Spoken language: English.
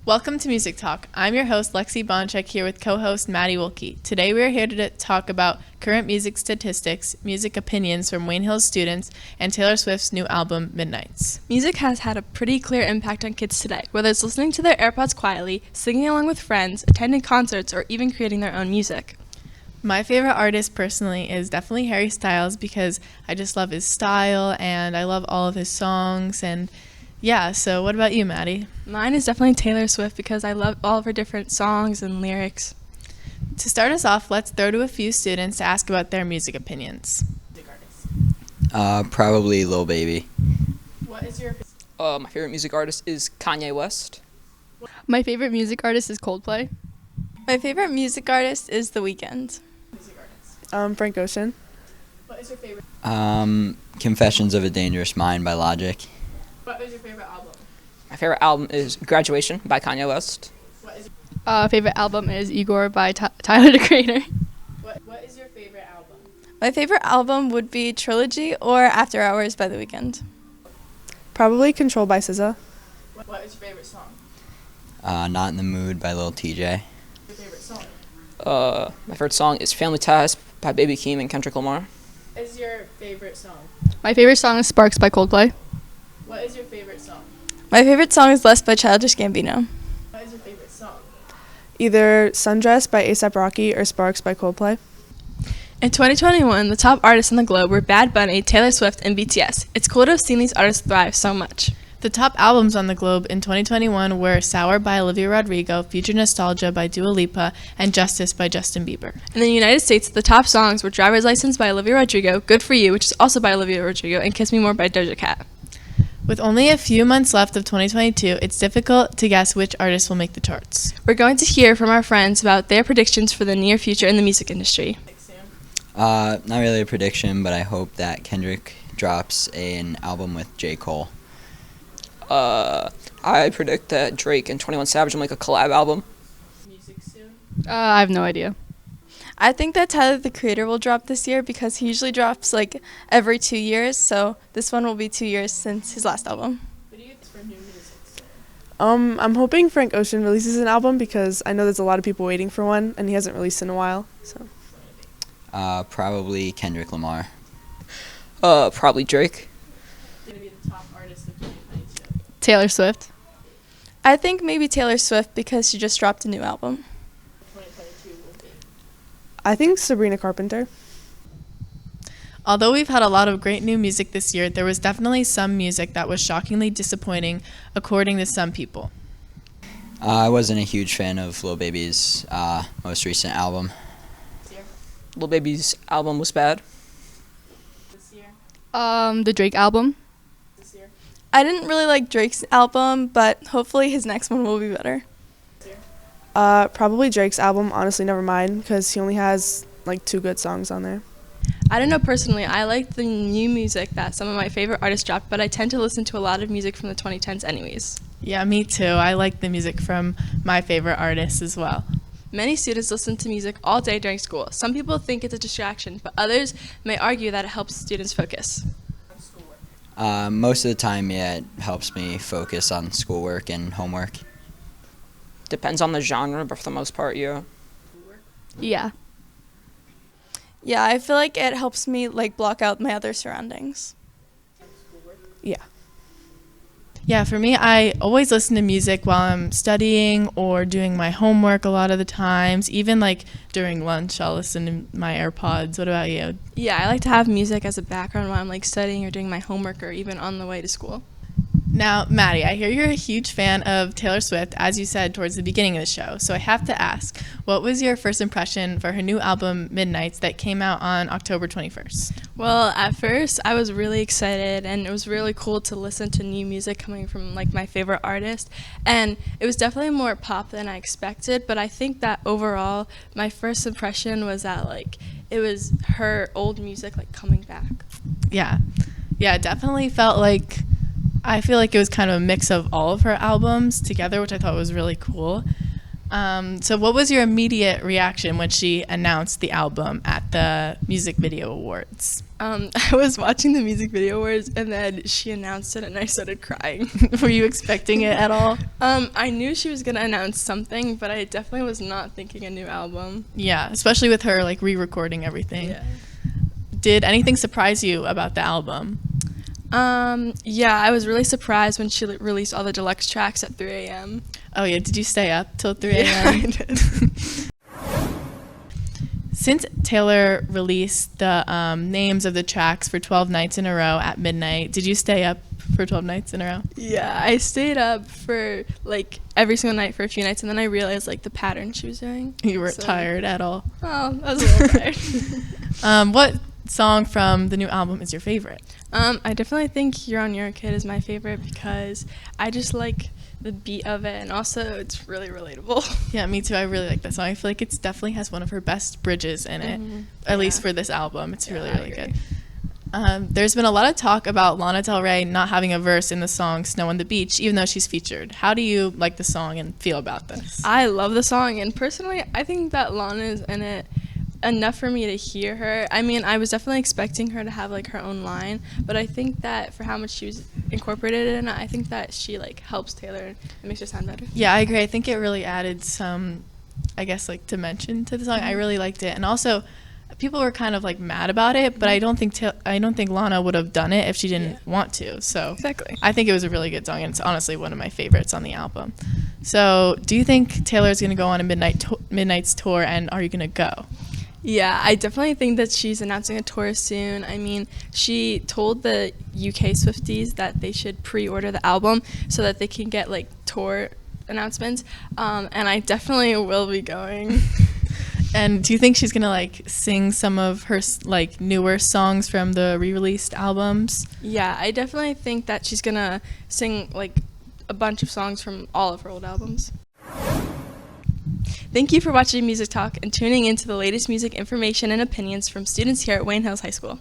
Welcome to Music Talk. I'm your host, Lexi Bonczk, here with co-host Maddie Wilkie. Today we are here to talk about current music statistics, music opinions from Wayne Hills students, and Taylor Swift's new album, Midnights. Music has had a pretty clear impact on kids today, whether it's listening to their AirPods quietly, singing along with friends, attending concerts, or even creating their own music. My favorite artist personally is definitely Harry Styles because I just love his style and I love all of his songs. And yeah, so what about you, Maddie? Mine is definitely Taylor Swift because I love all of her different songs and lyrics. To start us off, let's throw to a few students to ask about their music opinions. Probably Lil Baby. What is your My favorite music artist is Kanye West. My favorite music artist is Coldplay. My favorite music artist is The Weeknd. music artist? Frank Ocean. What is your favorite? Confessions of a Dangerous Mind by Logic. What is your favorite album? My favorite album is Graduation by Kanye West. What is your, Favorite album is Igor by Tyler, the Creator. what is your favorite album? My favorite album would be Trilogy or After Hours by The Weeknd. Probably Control by SZA. What is your favorite song? Not in the Mood by Lil TJ. Your favorite song? My favorite song is Family Ties by Baby Keem and Kendrick Lamar. What is your favorite song? My favorite song is Sparks by Coldplay. What is your favorite song? My favorite song is Less by Childish Gambino. What is your favorite song? Either Sundress by A$AP Rocky or Sparks by Coldplay. In 2021, the top artists on the globe were Bad Bunny, Taylor Swift, and BTS. It's cool to have seen these artists thrive so much. The top albums on the globe in 2021 were Sour by Olivia Rodrigo, Future Nostalgia by Dua Lipa, and Justice by Justin Bieber. In the United States, the top songs were Driver's License by Olivia Rodrigo, Good For You, which is also by Olivia Rodrigo, and Kiss Me More by Doja Cat. With only a few months left of 2022, it's difficult to guess which artists will make the charts. We're going to hear from our friends about their predictions for the near future in the music industry. Not really a prediction, but I hope that Kendrick drops an album with J. Cole. I predict that Drake and 21 Savage will make a collab album. Music soon? I have no idea. I think that Tyler, the Creator, will drop this year because he usually drops like every 2 years, so this one will be 2 years since his last album. What do you think for new music? I'm hoping Frank Ocean releases an album because I know there's a lot of people waiting for one and he hasn't released in a while. So Probably Kendrick Lamar. Probably Drake. Going to be the top artist of 2022. Taylor Swift. I think maybe Taylor Swift because she just dropped a new album. 2022 will be. I think Sabrina Carpenter. Although we've had a lot of great new music this year, there was definitely some music that was shockingly disappointing, according to some people. I wasn't a huge fan of Lil Baby's most recent album. Lil Baby's album was bad. This year? The Drake album. This year? I didn't really like Drake's album, but hopefully his next one will be better. This year? Probably Drake's album, honestly, never mind, because he only has like 2 good songs on there. I don't know personally. I like the new music that some of my favorite artists dropped, but I tend to listen to a lot of music from the 2010s anyways. Yeah, me too. I like the music from my favorite artists as well. Many students listen to music all day during school. Some people think it's a distraction, but others may argue that it helps students focus. Most of the time, yeah, it helps me focus on schoolwork and homework. Depends on the genre, but for the most part, yeah. Yeah. Yeah, I feel like it helps me like block out my other surroundings. Yeah. Yeah, for me, I always listen to music while I'm studying or doing my homework a lot of the times. Even like during lunch, I'll listen to my AirPods. What about you? Yeah, I like to have music as a background while I'm like studying or doing my homework or even on the way to school. Now, Maddie, I hear you're a huge fan of Taylor Swift, as you said towards the beginning of the show. So I have to ask, what was your first impression for her new album, Midnights, that came out on October 21st? Well, at first, I was really excited, and it was really cool to listen to new music coming from like my favorite artist. And it was definitely more pop than I expected, but I think that overall, my first impression was that like it was her old music like coming back. Yeah, it definitely felt like, I feel like it was kind of a mix of all of her albums together, which I thought was really cool. So what was your immediate reaction when she announced the album at the Music Video Awards? I was watching the music video awards, and then she announced it, and I started crying. Were you expecting it at all? I knew she was gonna announce something, but I definitely was not thinking a new album. Yeah, especially with her like re-recording everything. Yeah. Did anything surprise you about the album? Yeah, I was really surprised when she released all the deluxe tracks at 3 a.m. Oh yeah, did you stay up till 3 Yeah, a.m.? I did. Since Taylor released the names of the tracks for 12 nights in a row at midnight, did you stay up for 12 nights in a row? Yeah, I stayed up for like every single night for a few nights, and then I realized like the pattern she was doing. You weren't So- tired at all? Oh, I was a little tired. What song from the new album is your favorite? I definitely think You're on Your Kid is my favorite because I just like the beat of it, and also it's really relatable. Yeah, me too. I really like that song. I feel like it definitely has one of her best bridges in it, at least for this album. It's really, really good. There's been a lot of talk about Lana Del Rey not having a verse in the song Snow on the Beach, even though she's featured. How do you like the song and feel about this? I love the song, and personally, I think that Lana's in it enough for me to hear her. I mean, I was definitely expecting her to have like her own line, but I think that for how much she was incorporated in it, I think that she like helps Taylor and it makes her sound better. Yeah, I agree. I think it really added some, I guess, like dimension to the song. I really liked it, and also people were kind of like mad about it, but I don't think Lana would have done it if she didn't want to. So Exactly. I think it was a really good song, and it's honestly one of my favorites on the album. So do you think Taylor's going to go on a Midnight's tour, and are you going to go? Yeah, I definitely think that she's announcing a tour soon. I mean, she told the UK Swifties that they should pre-order the album so that they can get like tour announcements, and I definitely will be going. And do you think she's gonna like sing some of her like newer songs from the re-released albums? Yeah, I definitely think that she's gonna sing like a bunch of songs from all of her old albums. Thank you for watching Music Talk and tuning into the latest music information and opinions from students here at Wayne Hills High School.